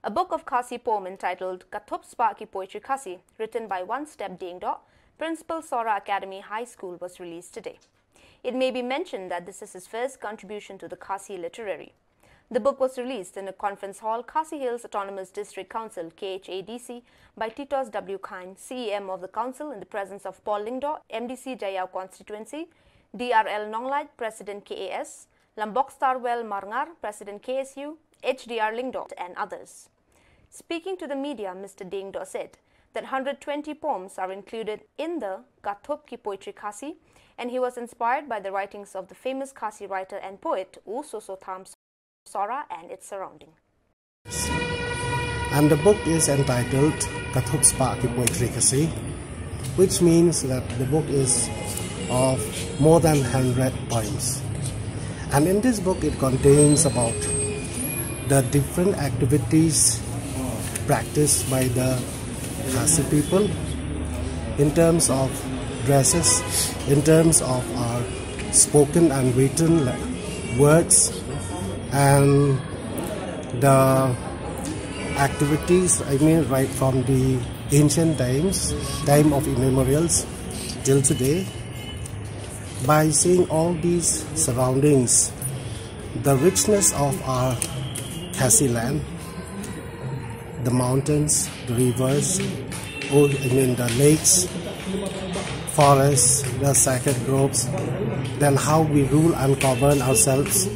A book of Khasi poem entitled Kathup Spa Ki Poetry Khasi, written by One Step Dengdo, Principal Sora Academy High School, was released today. It may be mentioned that this is his first contribution to the Khasi literary. The book was released in a conference hall, Khasi Hills Autonomous District Council (KHADC) by Titos W. Khan, CEM of the council, in the presence of Paul Lingdo, MDC Jayau Constituency, DRL Nonglait, President KAS, Lambok Starwell Marngar, President KSU, HDR Lingdo, and others. Speaking to the media, Mr. Dengdo said that 120 poems are included in the Kathup Ki Poetry Khasi, and he was inspired by the writings of the famous Khasi writer and poet U Sosotham Sora and its surrounding. And the book is entitled Kathup Spa Ki Poetry Khasi, which means that the book is of more than 100 poems. And in this book it contains about the different activities practiced by the Khasi people in terms of dresses, in terms of our spoken and written words, and the activities, right from the ancient times, time of immemorials till today. By seeing all these surroundings, the richness of our Khasi land, the mountains, the rivers, the lakes, forests, the sacred groves, then how we rule and govern ourselves.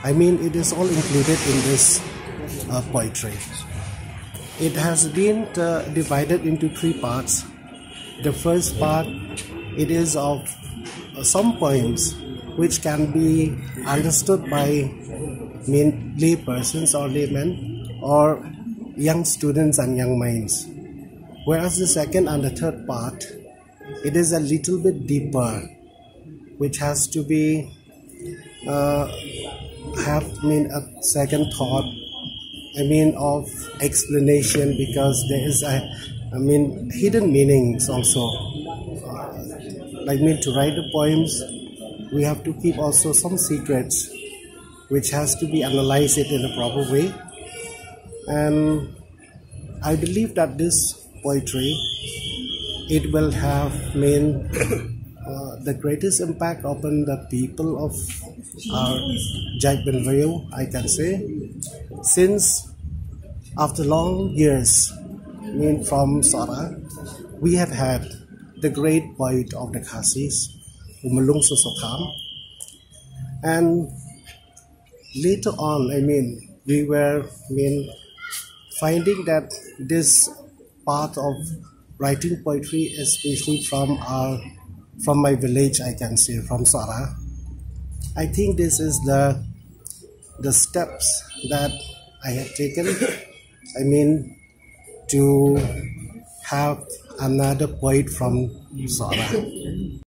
It is all included in this poetry. It has been divided into three parts. The first part, it is of some poems which can be understood by lay persons or laymen or young students and young minds. Whereas the second and the third part, it is a little bit deeper, which has to be have a second thought, of explanation, because there is a hidden meanings also. To write the poems, we have to keep also some secrets, which has to be analyzed in a proper way. And I believe that this poetry, it will have the greatest impact upon the people of our Jaibenville, I can say, since after long years, from Sora, we have had the great poet of the Khasis, U Sosotham, and later on, we were finding that this part of writing poetry, especially from my village, I can say, from Sora, I think this is the steps that I have taken, to have another poet from Sora.